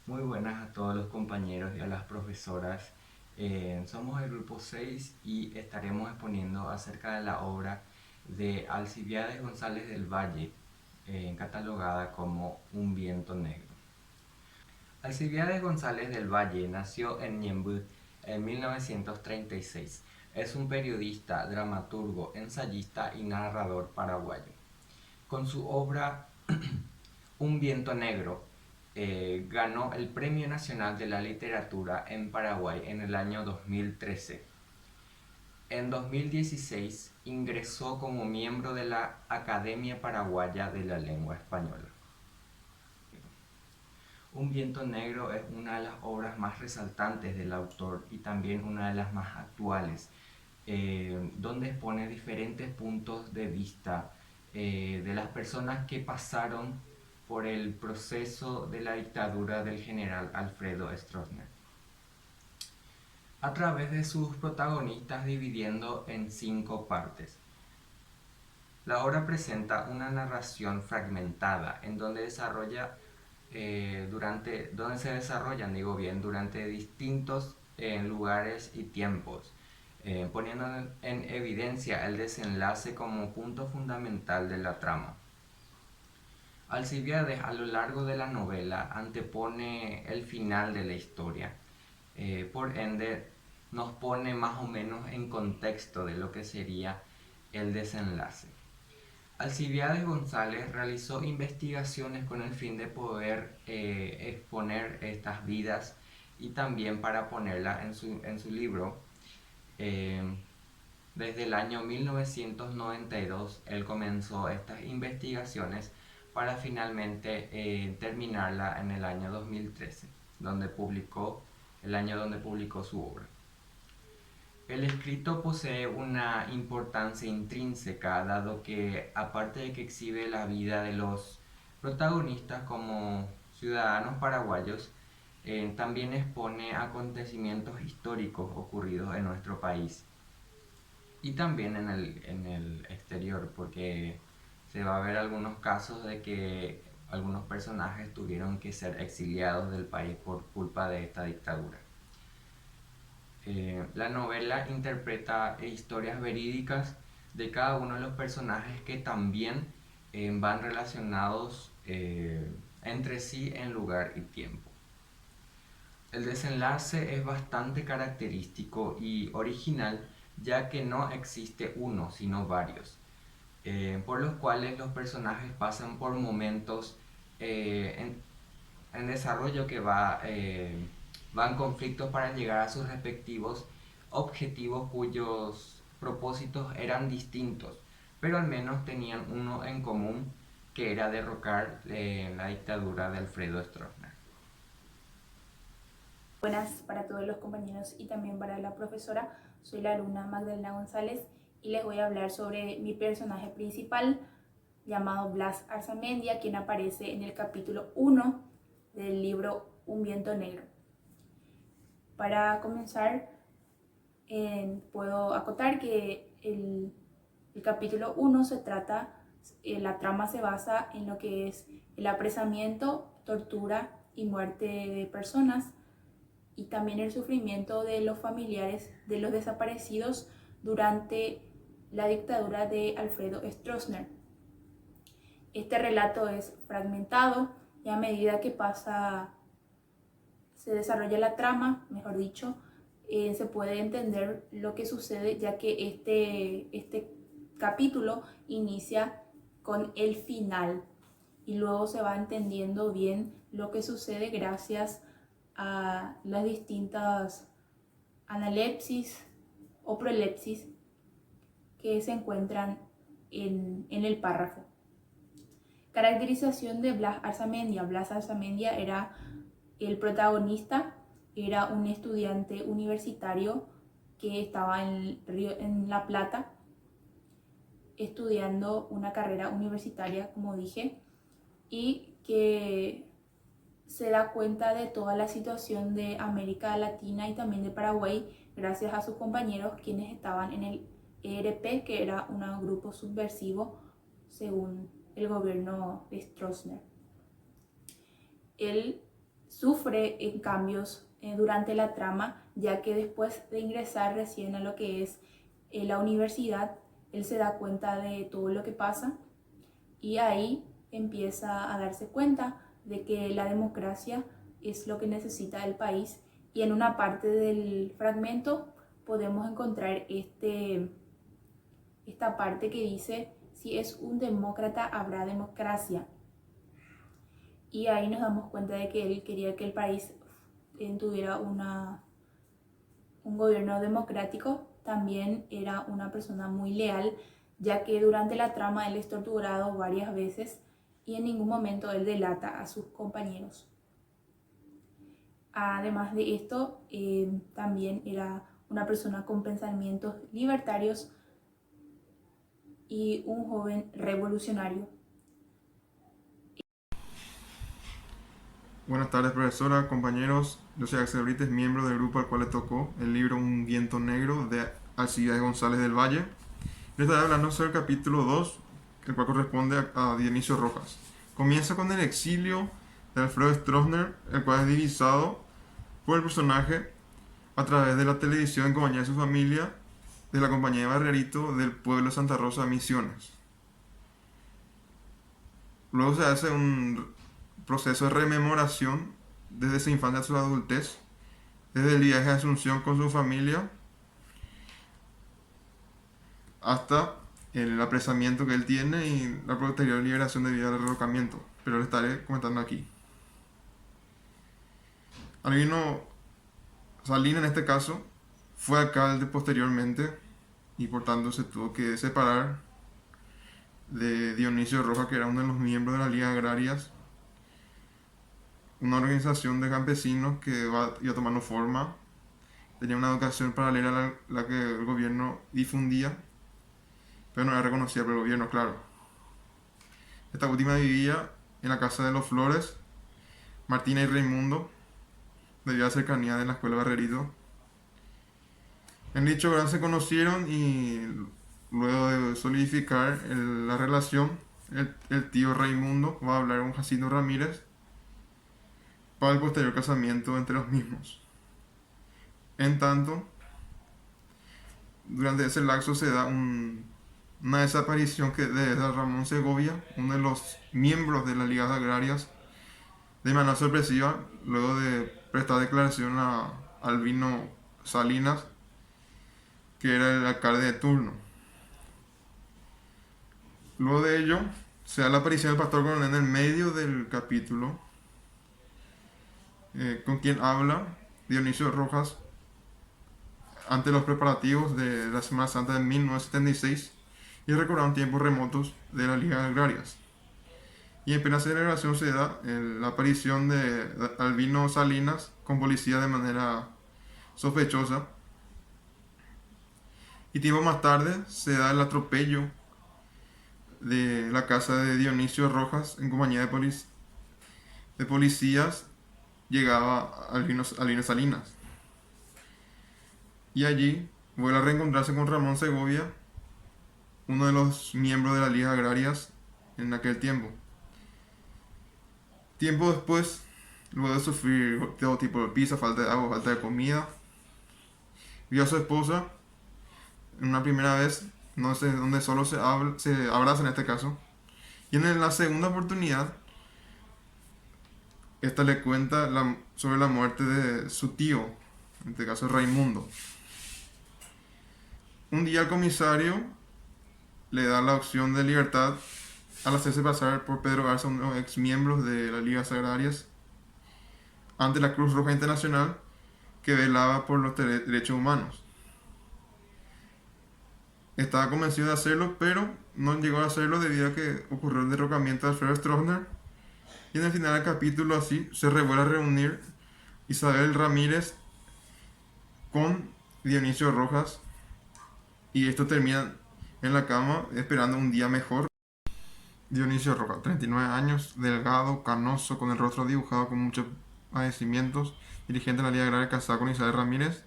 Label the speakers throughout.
Speaker 1: Muy buenas a todos los compañeros y a las profesoras. Somos el grupo 6 y estaremos exponiendo acerca de la obra de Alcibiades González del Valle, catalogada como Un viento negro. Alcibiades González del Valle nació en Ñemby en 1936. Es un periodista, dramaturgo, ensayista y narrador paraguayo. Con su obra Un viento negro, ganó el Premio Nacional de la Literatura en Paraguay en el año 2013. En 2016 ingresó como miembro de la Academia Paraguaya de la Lengua Española. Un viento negro es una de las obras más resaltantes del autor y también una de las más actuales, donde expone diferentes puntos de vista de las personas que pasaron por el proceso de la dictadura del general Alfredo Stroessner, a través de sus protagonistas dividiendo en 5 partes. La obra presenta una narración fragmentada en donde donde se desarrollan, durante distintos lugares y tiempos, poniendo en evidencia el desenlace como punto fundamental de la trama. Alcibiades a lo largo de la novela antepone el final de la historia, por ende nos pone más o menos en contexto de lo que sería el desenlace. Alcibiades González realizó investigaciones con el fin de poder exponer estas vidas y también para ponerla en su libro. Eh, Desde el año 1992 él comenzó estas investigaciones para finalmente terminarla en el año 2013, el año donde publicó su obra. El escrito posee una importancia intrínseca, dado que, aparte de que exhibe la vida de los protagonistas como ciudadanos paraguayos, también expone acontecimientos históricos ocurridos en nuestro país y también en el exterior, porque se va a ver algunos casos de que algunos personajes tuvieron que ser exiliados del país por culpa de esta dictadura. La novela interpreta historias verídicas de cada uno de los personajes que también van relacionados entre sí en lugar y tiempo. El desenlace es bastante característico y original, ya que no existe uno, sino varios, por los cuales los personajes pasan por momentos en desarrollo que van conflictos para llegar a sus respectivos objetivos cuyos propósitos eran distintos, pero al menos tenían uno en común, que era derrocar la dictadura de Alfredo Stroessner.
Speaker 2: Buenas para todos los compañeros y también para la profesora. Soy la alumna Magdalena González y les voy a hablar sobre mi personaje principal llamado Blas Arzamendia, quien aparece en el capítulo 1 del libro Un viento negro. Para comenzar, puedo acotar que el capítulo 1 la trama se basa en lo que es el apresamiento, tortura y muerte de personas, y también el sufrimiento de los familiares de los desaparecidos durante la dictadura de Alfredo Stroessner. Este relato es fragmentado y a medida que se desarrolla la trama, mejor dicho, se puede entender lo que sucede, ya que este capítulo inicia con el final y luego se va entendiendo bien lo que sucede gracias a las distintas analepsis o prolepsis que se encuentran en el párrafo. Caracterización de Blas Arzamendia. Blas Arzamendia era el protagonista, era un estudiante universitario que estaba en La Plata estudiando una carrera universitaria, como dije, y que se da cuenta de toda la situación de América Latina y también de Paraguay gracias a sus compañeros, quienes estaban en el ERP, que era un grupo subversivo según el gobierno de Stroessner. Él sufre en cambios durante la trama, ya que después de ingresar recién a lo que es la universidad, él se da cuenta de todo lo que pasa y ahí empieza a darse cuenta de que la democracia es lo que necesita el país, y en una parte del fragmento podemos encontrar esta parte que dice: si es un demócrata habrá democracia. Y ahí nos damos cuenta de que él quería que el país tuviera un gobierno democrático. También era una persona muy leal, ya que durante la trama él es torturado varias veces y en ningún momento él delata a sus compañeros. Además de esto, también era una persona con pensamientos libertarios y un joven revolucionario.
Speaker 3: Buenas tardes, profesora, compañeros. Yo soy Axel Brites, miembro del grupo al cual le tocó el libro Un viento negro de Alcides González del Valle. Les estaré hablando sobre el capítulo 2, el cual corresponde a Dionisio Rojas. Comienza con el exilio de Alfredo Stroessner, el cual es divisado por el personaje a través de la televisión en compañía de su familia, de la compañía de Barrerito del pueblo de Santa Rosa, Misiones. Luego se hace un proceso de rememoración desde su infancia a su adultez, desde el viaje a Asunción con su familia hasta el apresamiento que él tiene y la posterior liberación debido al derrocamiento, pero lo estaré comentando aquí. Albino Salinas, en este caso, fue alcalde posteriormente y por tanto se tuvo que separar de Dionisio Rojas, que era uno de los miembros de las ligas agrarias, una organización de campesinos que iba tomando forma, tenía una educación paralela a la que el gobierno difundía, pero no era reconocida por el gobierno, claro. Esta última vivía en la casa de los Flores, Martina y Raimundo, debido a la cercanía de la escuela Barrerito. En dicho gran se conocieron y luego de solidificar la relación, el tío Raimundo va a hablar con Jacinto Ramírez para el posterior casamiento entre los mismos. En tanto, durante ese lapso se da una desaparición de Ramón Segovia, uno de los miembros de las ligas agrarias, de manera sorpresiva, luego de prestar declaración a Albino Salinas, que era el alcalde de turno. Luego de ello, se da la aparición del pastor coronel en el medio del capítulo, con quien habla Dionisio Rojas ante los preparativos de la Semana Santa de 1976 y recordaron tiempos remotos de las ligas agrarias. Y en plena celebración se da la aparición de Albino Salinas con policía de manera sospechosa. Y tiempo más tarde se da el atropello de la casa de Dionisio Rojas en compañía de policías. Llegaba Albino Salinas. Y allí vuelve a reencontrarse con Ramón Segovia, uno de los miembros de las ligas agrarias en aquel tiempo. Tiempo después, luego de sufrir todo tipo de pizza, falta de agua, falta de comida, vio a su esposa en una primera vez, no sé, donde solo se abraza en este caso, y en la segunda oportunidad, esta le cuenta sobre la muerte de su tío, en este caso Raimundo. Un día el comisario le da la opción de libertad al hacerse pasar por Pedro Garza, uno de los ex miembros de las ligas agrarias, ante la Cruz Roja Internacional, que velaba por los derechos humanos. Estaba convencido de hacerlo, pero no llegó a hacerlo debido a que ocurrió el derrocamiento de Alfredo Stroessner. Y en el final del capítulo así se vuelve a reunir Isabel Ramírez con Dionisio Rojas, y esto termina en la cama esperando un día mejor. Dionisio Rojas, 39 años, delgado, canoso, con el rostro dibujado con muchos padecimientos, dirigente de la Liga Agraria, casado con Isabel Ramírez.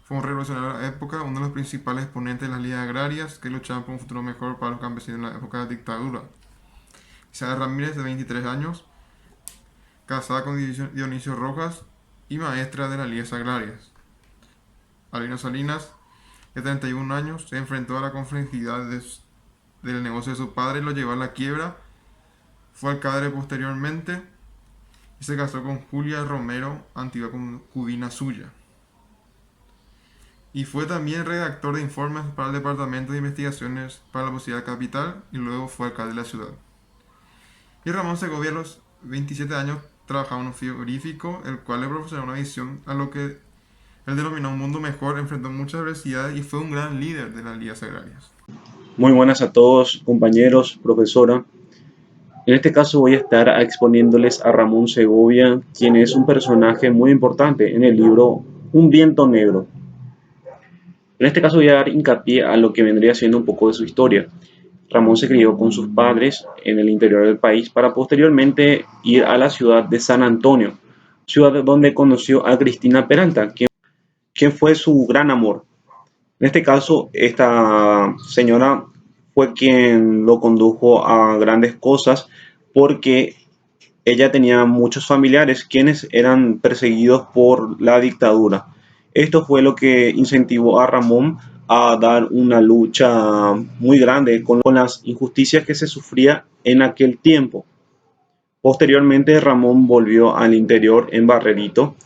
Speaker 3: Fue un revolucionario de la época, uno de los principales exponentes de las ligas agrarias que luchaban por un futuro mejor para los campesinos en la época de la dictadura. Isabel Ramírez, de 23 años, casada con Dionisio Rojas y maestra de las ligas agrarias. Albino Salinas, de 31 años, se enfrentó a la complejidad del negocio de su padre y lo llevó a la quiebra. Fue alcalde posteriormente y se casó con Julia Romero, antigua concubina suya. Y fue también redactor de informes para el Departamento de Investigaciones para la Posibilidad Capital y luego fue alcalde de la ciudad. Y Ramón Segovia a los 27 años trabajaba en un frigorífico, el cual le proporcionó una visión a lo que él denominó un mundo mejor, enfrentó muchas adversidades y fue un gran líder de las ligas agrarias.
Speaker 4: Muy buenas a todos, compañeros, profesora. En este caso voy a estar exponiéndoles a Ramón Segovia, quien es un personaje muy importante en el libro Un viento negro. En este caso voy a dar hincapié a lo que vendría siendo un poco de su historia. Ramón se crió con sus padres en el interior del país para posteriormente ir a la ciudad de San Antonio, ciudad donde conoció a Cristina Peralta, quien fue su gran amor. En este caso, esta señora fue quien lo condujo a grandes cosas porque ella tenía muchos familiares quienes eran perseguidos por la dictadura. Esto fue lo que incentivó a Ramón a dar una lucha muy grande con las injusticias que se sufría en aquel tiempo. Posteriormente, Ramón volvió al interior en Barrerito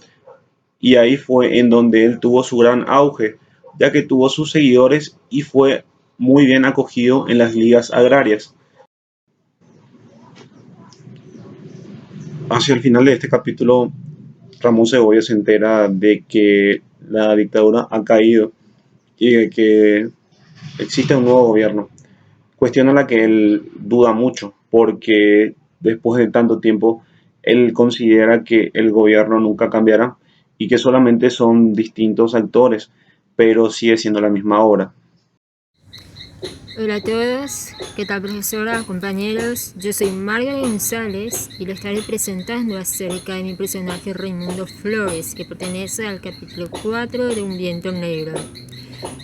Speaker 4: y ahí fue en donde él tuvo su gran auge, ya que tuvo sus seguidores y fue muy bien acogido en las ligas agrarias. Hacia el final de este capítulo, Ramón Segovia se entera de que la dictadura ha caído y de que existe un nuevo gobierno. Cuestión a la que él duda mucho, porque después de tanto tiempo, él considera que el gobierno nunca cambiará y que solamente son distintos actores, pero sigue siendo la misma obra.
Speaker 5: Hola a todos, ¿qué tal profesora, compañeros? Yo soy Margaret González y les estaré presentando acerca de mi personaje Raimundo Flores, que pertenece al capítulo 4 de Un viento negro.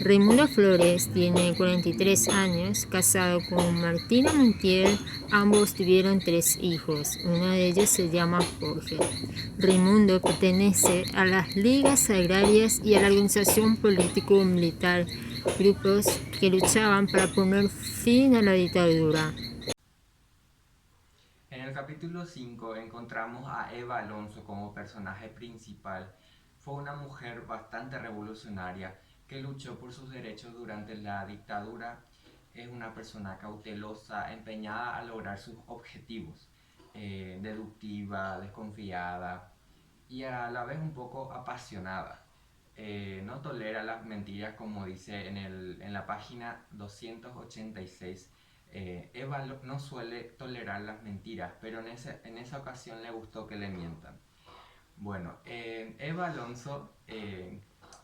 Speaker 5: Raimundo Flores tiene 43 años, casado con Martina Montiel. Ambos tuvieron 3 hijos, uno de ellos se llama Jorge. Raimundo pertenece a las ligas agrarias y a la organización político-militar, grupos que luchaban para poner fin a la dictadura.
Speaker 1: En el capítulo 5 encontramos a Eva Alonso como personaje principal. Fue una mujer bastante revolucionaria que luchó por sus derechos durante la dictadura. Es una persona cautelosa, empeñada a lograr sus objetivos, deductiva, desconfiada y a la vez un poco apasionada. No tolera las mentiras, como dice en la página 286. Eva no suele tolerar las mentiras, pero en esa ocasión le gustó que le mientan. Bueno, Eva Alonso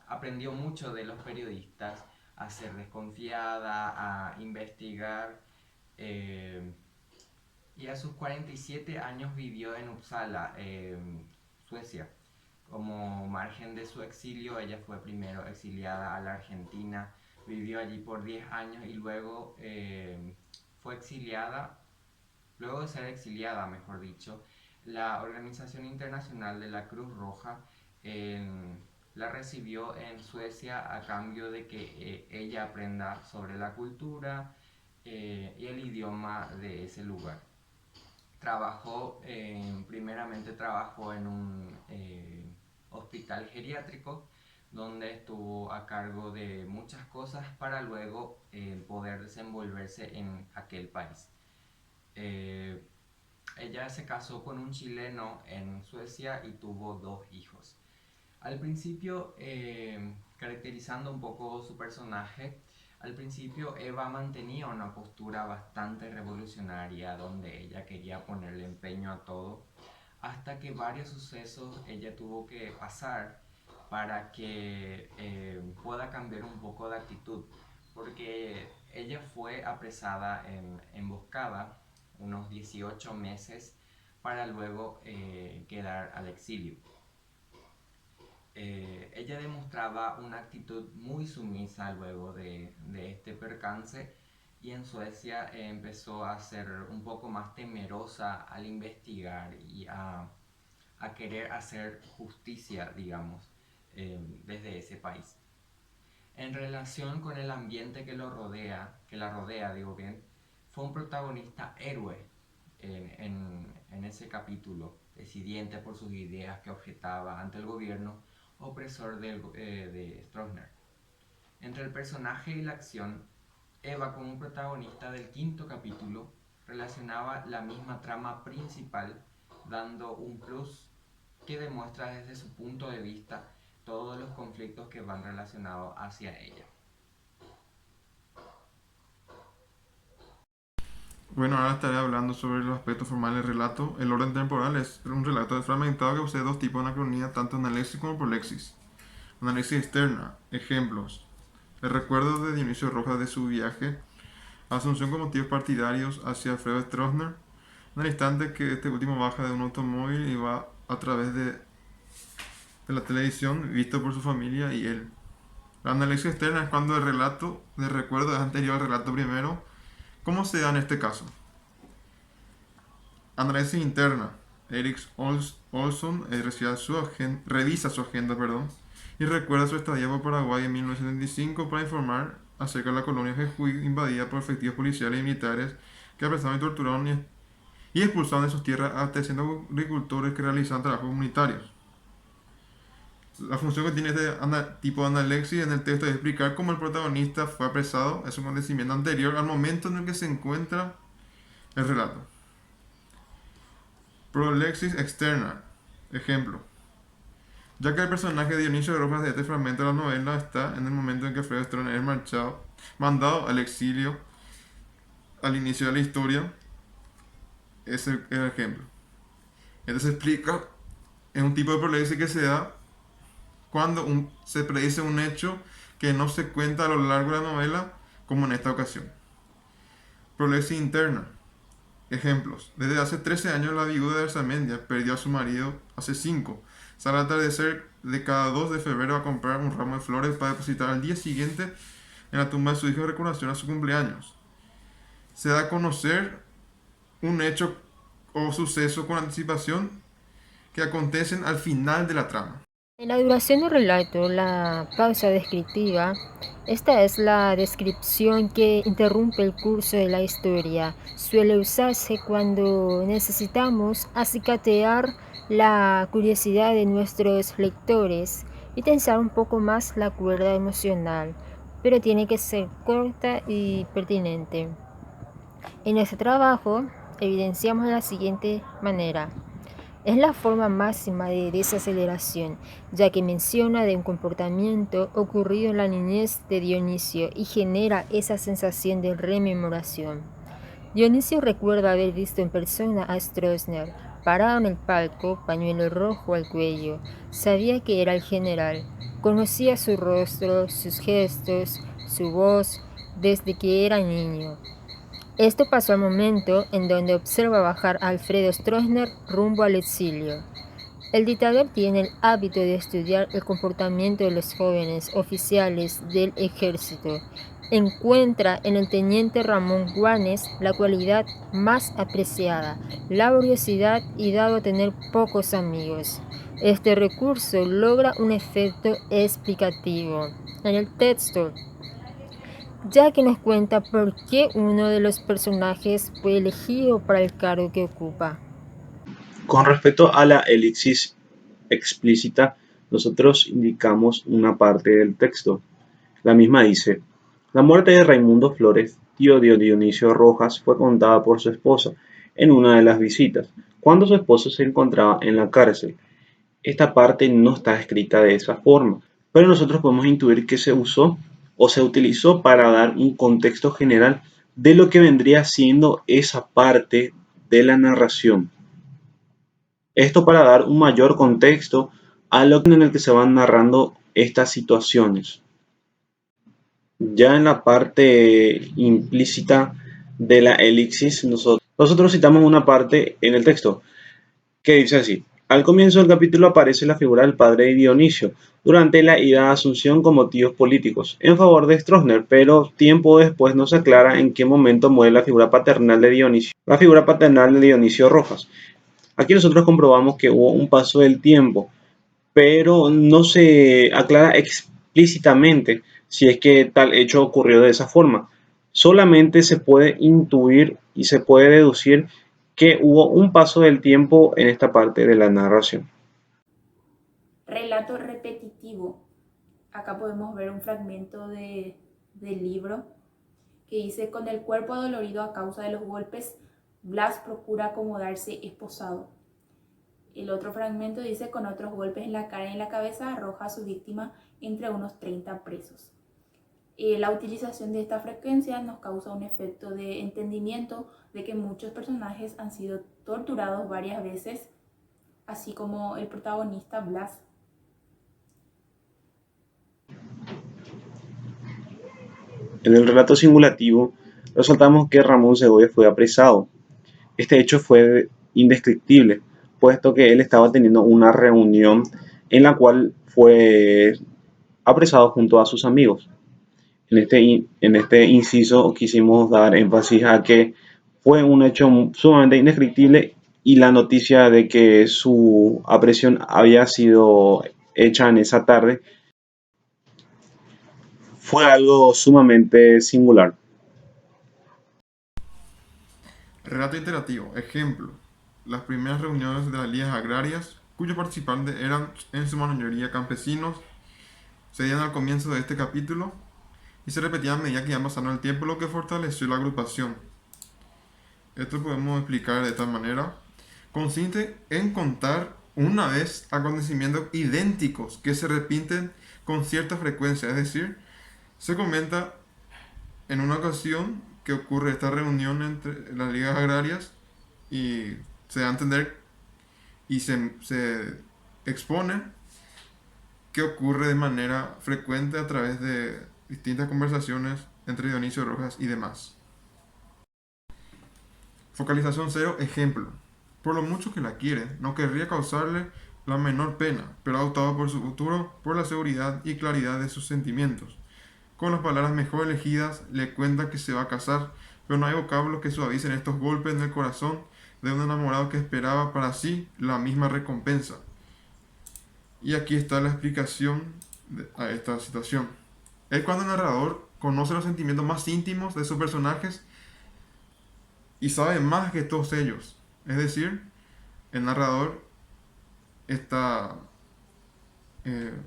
Speaker 1: aprendió mucho de los periodistas a ser desconfiada, a investigar, y a sus 47 años vivió en Uppsala, Suecia. Como margen de su exilio, ella fue primero exiliada a la Argentina, vivió allí por 10 años y luego fue exiliada, luego de ser exiliada, mejor dicho, la Organización Internacional de la Cruz Roja la recibió en Suecia a cambio de que ella aprenda sobre la cultura y el idioma de ese lugar. Primeramente trabajó en un hospital geriátrico donde estuvo a cargo de muchas cosas para luego poder desenvolverse en aquel país. Ella se casó con un chileno en Suecia y tuvo 2 hijos. Al principio, caracterizando un poco su personaje, al principio Eva mantenía una postura bastante revolucionaria donde ella quería ponerle empeño a todo, hasta que varios sucesos ella tuvo que pasar para que pueda cambiar un poco de actitud, porque ella fue apresada en emboscada unos 18 meses para luego quedar al exilio. Ella demostraba una actitud muy sumisa luego de este percance y en Suecia empezó a ser un poco más temerosa al investigar y a a querer hacer justicia, digamos, desde ese país. En relación con el ambiente que la rodea, digo bien, fue un protagonista héroe en ese capítulo, decidiente por sus ideas que objetaba ante el gobierno opresor de Stroessner. Entre el personaje y la acción, Eva, como un protagonista del quinto capítulo, relacionaba la misma trama principal, dando un plus que demuestra desde su punto de vista todos los conflictos que van relacionados hacia ella.
Speaker 3: Bueno, ahora estaré hablando sobre los aspectos formales del relato. El orden temporal es un relato fragmentado que posee dos tipos de anacronía, tanto analexis como prolexis. Analexis externa. Ejemplos. El recuerdo de Dionisio Rojas de su viaje a Asunción con motivos partidarios hacia Alfredo Stroessner, en el instante que este último baja de un automóvil y va a través de la televisión, visto por su familia y él. La análisis externa es cuando el relato de recuerdo es anterior al relato primero. ¿Cómo se da en este caso? Análisis interna. Erik Olsson revisa su agenda y recuerda su estadía por Paraguay en 1975 para informar acerca de la colonia Jujuy invadida por efectivos policiales y militares que apresaron y torturaron y expulsaron de sus tierras a 300 agricultores que realizaban trabajos comunitarios. La función que tiene este tipo de analexis en el texto es explicar cómo el protagonista fue apresado, es un acontecimiento anterior al momento en el que se encuentra el relato. Prolexis externa. Ejemplo. Ya que el personaje de Dionisio Rojas de este fragmento de la novela está en el momento en que Alfredo Stroessner es mandado al exilio al inicio de la historia, es el ejemplo. Entonces explica, es un tipo de prolexis que se da cuando se predice un hecho que no se cuenta a lo largo de la novela, como en esta ocasión. Prolexis interna. Ejemplos. Desde hace 13 años la viuda de Arzamendia perdió a su marido hace 5. Sale al atardecer de cada 2 de febrero a comprar un ramo de flores para depositar al día siguiente en la tumba de su hijo en recordación a su cumpleaños. Se da a conocer un hecho o suceso con anticipación que acontecen al final de la trama.
Speaker 5: En la duración del relato, la pausa descriptiva, esta es la descripción que interrumpe el curso de la historia. Suele usarse cuando necesitamos acicatear la curiosidad de nuestros lectores y tensar un poco más la cuerda emocional, pero tiene que ser corta y pertinente. En este trabajo evidenciamos de la siguiente manera. Es la forma máxima de desaceleración, ya que menciona de un comportamiento ocurrido en la niñez de Dionisio y genera esa sensación de rememoración. Dionisio recuerda haber visto en persona a Stroessner, parado en el palco, pañuelo rojo al cuello. Sabía que era el general. Conocía su rostro, sus gestos, su voz, desde que era niño. Esto pasó al momento en donde observa bajar a Alfredo Stroessner rumbo al exilio. El dictador tiene el hábito de estudiar el comportamiento de los jóvenes oficiales del ejército. Encuentra en el teniente Ramón Guanes la cualidad más apreciada, laboriosidad y dado a tener pocos amigos. Este recurso logra un efecto explicativo en el texto, ya que nos cuenta por qué uno de los personajes fue elegido para el cargo que ocupa.
Speaker 4: Con respecto a la elipsis explícita, nosotros indicamos una parte del texto. La misma dice: la muerte de Raimundo Flores, tío de Dionisio Rojas, fue contada por su esposa en una de las visitas, cuando su esposo se encontraba en la cárcel. Esta parte no está escrita de esa forma, pero nosotros podemos intuir que se usó o se utilizó para dar un contexto general de lo que vendría siendo esa parte de la narración. Esto para dar un mayor contexto a lo en el que se van narrando estas situaciones. Ya en la parte implícita de la elipsis, nosotros citamos una parte en el texto que dice así: al comienzo del capítulo aparece la figura del padre de Dionisio durante la ida a Asunción con motivos políticos en favor de Stroessner, pero tiempo después no se aclara en qué momento muere la figura paternal de Dionisio Rojas. Aquí nosotros comprobamos que hubo un paso del tiempo, pero no se aclara explícitamente si es que tal hecho ocurrió de esa forma. Solamente se puede intuir y se puede deducir que hubo un paso del tiempo en esta parte de la narración.
Speaker 2: Relato repetitivo. Acá podemos ver un fragmento del libro que dice: con el cuerpo dolorido a causa de los golpes, Blas procura acomodarse esposado. El otro fragmento dice: con otros golpes en la cara y en la cabeza arroja a su víctima entre unos 30 presos. La utilización de esta frecuencia nos causa un efecto de entendimiento de que muchos personajes han sido torturados varias veces, así como el protagonista Blas.
Speaker 4: En el relato simulativo, resaltamos que Ramón Segovia fue apresado. Este hecho fue indescriptible, puesto que él estaba teniendo una reunión en la cual fue apresado junto a sus amigos. En este inciso quisimos dar énfasis a que fue un hecho sumamente indescriptible y la noticia de que su aprehensión había sido hecha en esa tarde fue algo sumamente singular.
Speaker 3: Relato interactivo. Ejemplo. Las primeras reuniones de las ligas agrarias, cuyos participantes eran en su mayoría campesinos, se dieron al comienzo de este capítulo y se repetían a medida que iba pasando el tiempo, lo que fortaleció la agrupación. Esto podemos explicar de esta manera. Consiste en contar una vez acontecimientos idénticos que se repiten con cierta frecuencia, es decir, se comenta en una ocasión que ocurre esta reunión entre las ligas agrarias y se da a entender y se expone que ocurre de manera frecuente a través de distintas conversaciones entre Dionisio Rojas y demás. Focalización 0, ejemplo. Por lo mucho que la quiere, no querría causarle la menor pena, pero ha optado por su futuro, por la seguridad y claridad de sus sentimientos. Con las palabras mejor elegidas, le cuenta que se va a casar, pero no hay vocablos que suavicen estos golpes en el corazón de un enamorado que esperaba para sí la misma recompensa. Y aquí está la explicación a esta situación. Es cuando el narrador conoce los sentimientos más íntimos de sus personajes y sabe más que todos ellos. Es decir, el narrador está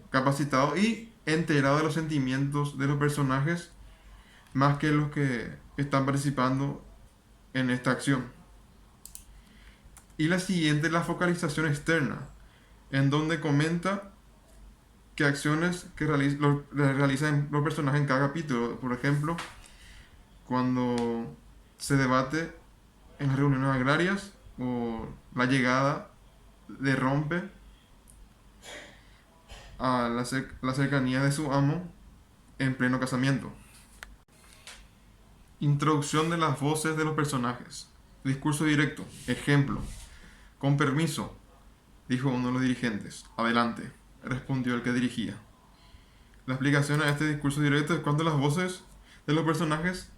Speaker 3: capacitado y enterado de los sentimientos de los personajes más que los que están participando en esta acción. Y la siguiente es la focalización externa, en donde comenta qué acciones que realizan los personajes en cada capítulo. Por ejemplo, cuando se debate en las reuniones agrarias o la llegada de Rompe a la cercanía de su amo en pleno casamiento. Introducción de las voces de los personajes. Discurso directo. Ejemplo. Con permiso, dijo uno de los dirigentes. Adelante, respondió el que dirigía. La explicación a este discurso directo es cuando las voces de los personajes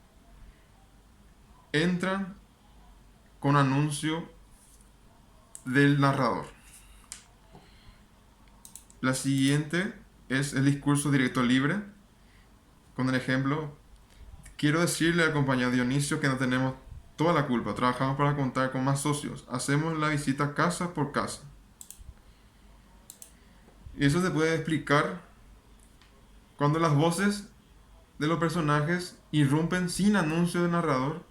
Speaker 3: entran con anuncio del narrador. La siguiente es el discurso directo libre, con el ejemplo: quiero decirle al compañero Dionisio que no tenemos toda la culpa, trabajamos para contar con más socios, hacemos la visita casa por casa. Y eso se puede explicar cuando las voces de los personajes irrumpen sin anuncio del narrador,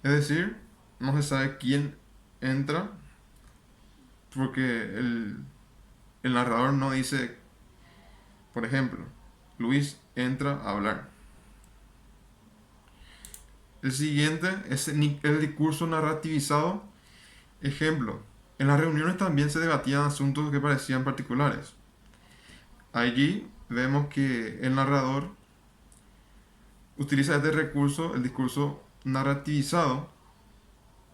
Speaker 3: es decir, no se sabe quién entra, porque el narrador no dice, por ejemplo, Luis entra a hablar. El siguiente es el discurso narrativizado. Ejemplo, en las reuniones también se debatían asuntos que parecían particulares. Allí vemos que el narrador utiliza este recurso, el discurso narrativizado,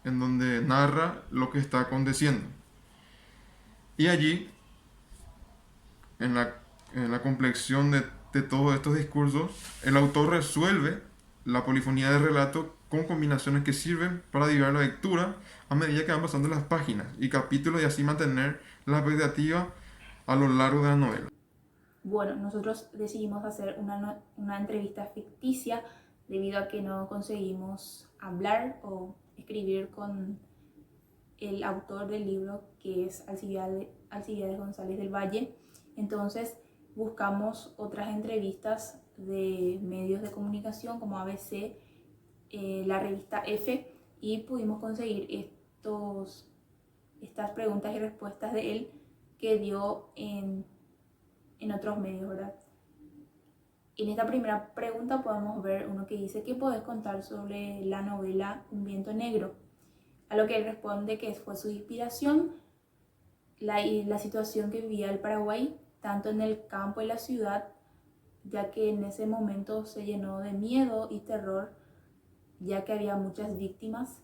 Speaker 3: en donde narra lo que está aconteciendo. Y allí, en la complexión de todos estos discursos, el autor resuelve la polifonía de relato con combinaciones que sirven para dividir la lectura a medida que van pasando las páginas y capítulos y así mantener la expectativa a lo largo de la novela.
Speaker 2: Bueno, nosotros decidimos hacer una entrevista ficticia debido a que no conseguimos hablar o escribir con el autor del libro, que es Alcibiades González del Valle. Entonces buscamos otras entrevistas de medios de comunicación como ABC, la revista F, y pudimos conseguir estas preguntas y respuestas de él que dio en otros medios, ¿verdad? En esta primera pregunta podemos ver uno que dice: ¿qué podés contar sobre la novela Un viento negro? A lo que él responde que fue su inspiración la situación que vivía el Paraguay, tanto en el campo y la ciudad, ya que en ese momento se llenó de miedo y terror, ya que había muchas víctimas,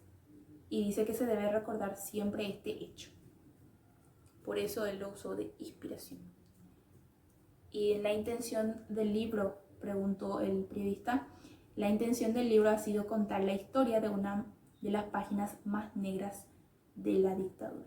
Speaker 2: y dice que se debe recordar siempre este hecho. Por eso él lo usó de inspiración. Y la intención del libro, preguntó el periodista, la intención del libro ha sido contar la historia de una de las páginas más negras de la dictadura.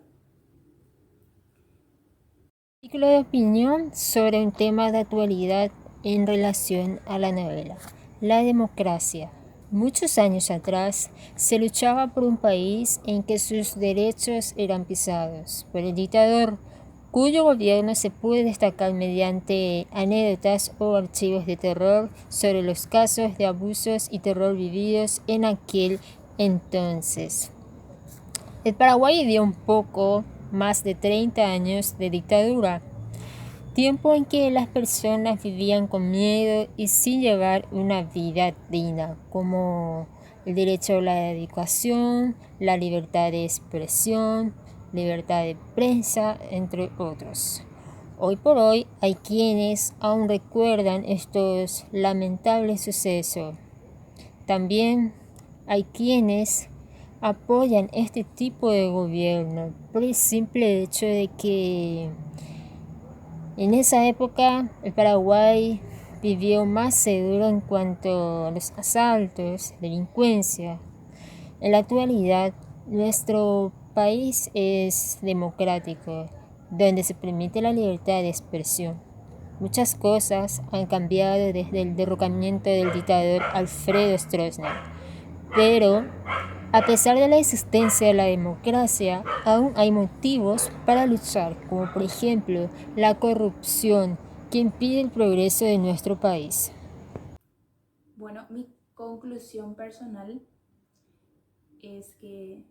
Speaker 5: Artículo de opinión sobre un tema de actualidad en relación a la novela: la democracia. Muchos años atrás se luchaba por un país en que sus derechos eran pisados por el dictador, cuyo gobierno se puede destacar mediante anécdotas o archivos de terror sobre los casos de abusos y terror vividos en aquel entonces. El Paraguay vivió un poco más de 30 años de dictadura, tiempo en que las personas vivían con miedo y sin llevar una vida digna, como el derecho a la educación, la libertad de expresión, libertad de prensa, entre otros. Hoy por hoy hay quienes aún recuerdan estos lamentables sucesos. También hay quienes apoyan este tipo de gobierno por el simple hecho de que en esa época el Paraguay vivió más seguro en cuanto a los asaltos, delincuencia. En la actualidad, nuestro país es democrático, donde se permite la libertad de expresión. Muchas cosas han cambiado desde el derrocamiento del dictador Alfredo Stroessner, pero a pesar de la existencia de la democracia, aún hay motivos para luchar, como por ejemplo la corrupción, que impide el progreso de nuestro país.
Speaker 2: Bueno, mi conclusión personal es que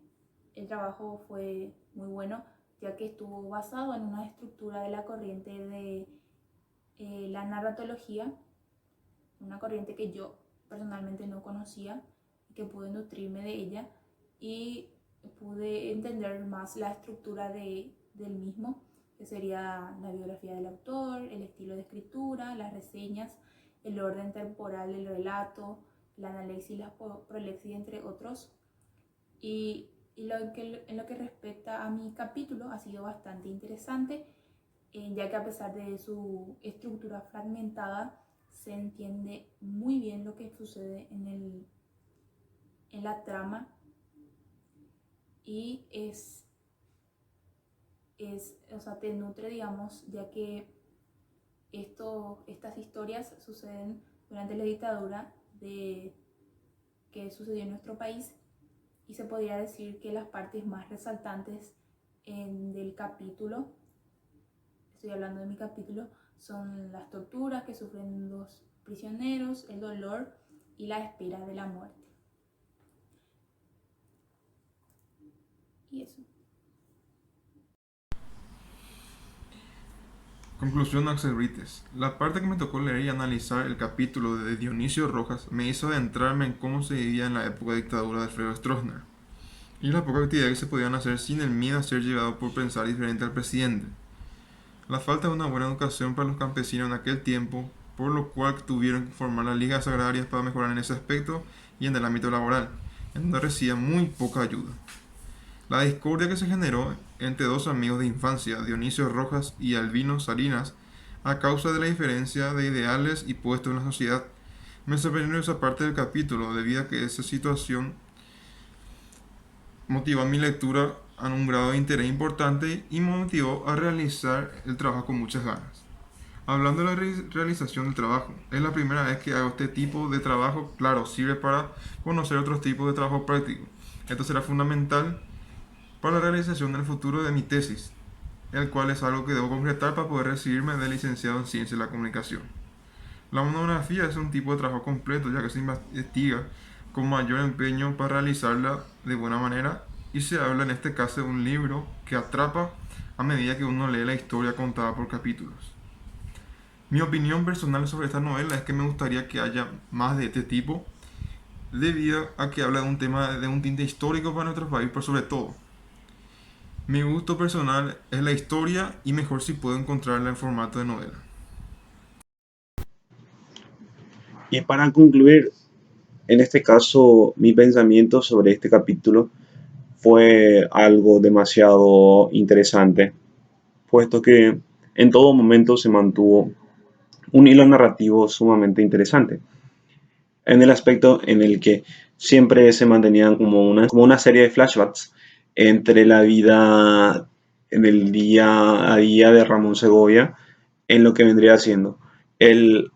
Speaker 2: el trabajo fue muy bueno, ya que estuvo basado en una estructura de la corriente de la narratología, una corriente que yo personalmente no conocía, que pude nutrirme de ella y pude entender más la estructura del mismo, que sería la biografía del autor, el estilo de escritura, las reseñas, el orden temporal del relato, la analexis, la prolexis, entre otros. Y en lo que respecta a mi capítulo ha sido bastante interesante, ya que a pesar de su estructura fragmentada, se entiende muy bien lo que sucede en la trama, y te nutre, digamos, ya que estas historias suceden durante la dictadura que sucedió en nuestro país, y se podría decir que las partes más resaltantes del capítulo, estoy hablando de mi capítulo, son las torturas que sufren los prisioneros, el dolor y la espera de la muerte. Y eso.
Speaker 3: Conclusión, Axel Brites. La parte que me tocó leer y analizar el capítulo de Dionisio Rojas me hizo adentrarme en cómo se vivía en la época de dictadura de Alfredo Stroessner y la poca actividad que se podían hacer sin el miedo a ser llevado por pensar diferente al presidente. La falta de una buena educación para los campesinos en aquel tiempo, por lo cual tuvieron que formar las ligas agrarias para mejorar en ese aspecto y en el ámbito laboral, en donde recibían muy poca ayuda. La discordia que se generó entre dos amigos de infancia, Dionisio Rojas y Albino Salinas, a causa de la diferencia de ideales y puestos en la sociedad, Me sorprendió esa parte del capítulo, debido a que esa situación motivó mi lectura a un grado de interés importante y me motivó a realizar el trabajo con muchas ganas. Hablando de la realización del trabajo, es la primera vez que hago este tipo de trabajo. Claro, sirve para conocer otros tipos de trabajo práctico. Esto será fundamental para la realización en el futuro de mi tesis, el cual es algo que debo concretar para poder recibirme de licenciado en Ciencia de la Comunicación. La monografía es un tipo de trabajo completo, ya que se investiga con mayor empeño para realizarla de buena manera, y se habla en este caso de un libro que atrapa a medida que uno lee la historia contada por capítulos. Mi opinión personal sobre esta novela es que me gustaría que haya más de este tipo, debido a que habla de un tema de un tinte histórico para nuestro país, pero sobre todo, mi gusto personal es la historia y mejor si puedo encontrarla en formato de novela.
Speaker 4: Y para concluir, en este caso, mi pensamiento sobre este capítulo fue algo demasiado interesante, puesto que en todo momento se mantuvo un hilo narrativo sumamente interesante, en el aspecto en el que siempre se mantenían como una serie de flashbacks entre la vida en el día a día de Ramón Segovia en lo que vendría siendo el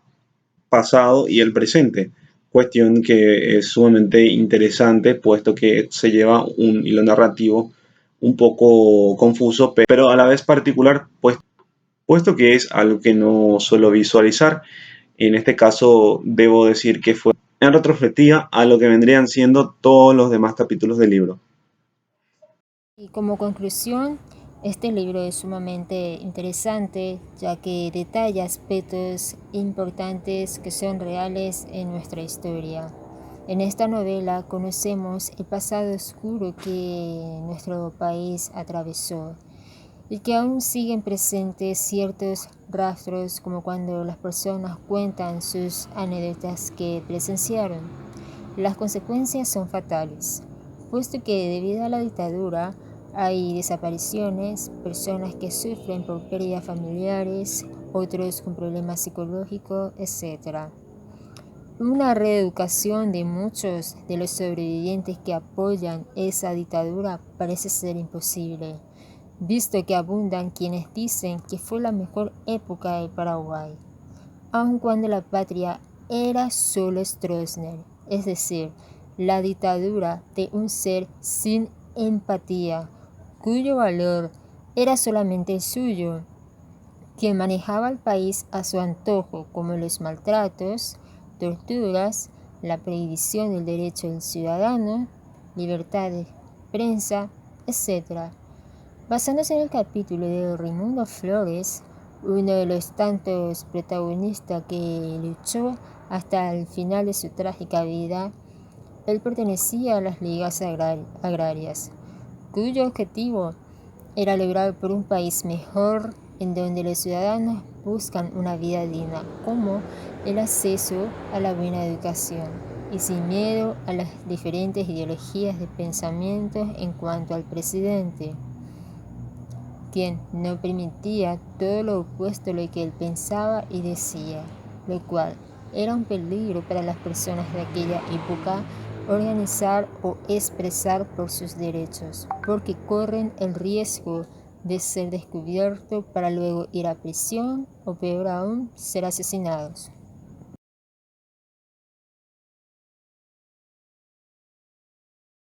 Speaker 4: pasado y el presente. Cuestión que es sumamente interesante, puesto que se lleva un hilo narrativo un poco confuso, pero a la vez particular, puesto que es algo que no suelo visualizar. En este caso, debo decir que fue en retrospectiva a lo que vendrían siendo todos los demás capítulos del libro.
Speaker 5: Y como conclusión, este libro es sumamente interesante, ya que detalla aspectos importantes que son reales en nuestra historia. En esta novela conocemos el pasado oscuro que nuestro país atravesó y que aún siguen presentes ciertos rastros, como cuando las personas cuentan sus anécdotas que presenciaron. Las consecuencias son fatales, puesto que debido a la dictadura hay desapariciones, personas que sufren por pérdidas familiares, otros con problemas psicológicos, etc. Una reeducación de muchos de los sobrevivientes que apoyan esa dictadura parece ser imposible, visto que abundan quienes dicen que fue la mejor época del Paraguay, aun cuando la patria era solo Stroessner, es decir, la dictadura de un ser sin empatía, cuyo valor era solamente el suyo, quien manejaba el país a su antojo, como los maltratos, torturas, la prohibición del derecho del ciudadano, libertad de prensa, etc. Basándose en el capítulo de Raimundo Flores, uno de los tantos protagonistas que luchó hasta el final de su trágica vida, él pertenecía a las ligas agrarias, cuyo objetivo era lograr por un país mejor en donde los ciudadanos buscan una vida digna, como el acceso a la buena educación y sin miedo a las diferentes ideologías de pensamiento en cuanto al presidente, quien no permitía todo lo opuesto a lo que él pensaba y decía, lo cual era un peligro para las personas de aquella época organizar o expresar por sus derechos, porque corren el riesgo de ser descubiertos para luego ir a prisión o peor aún, ser asesinados.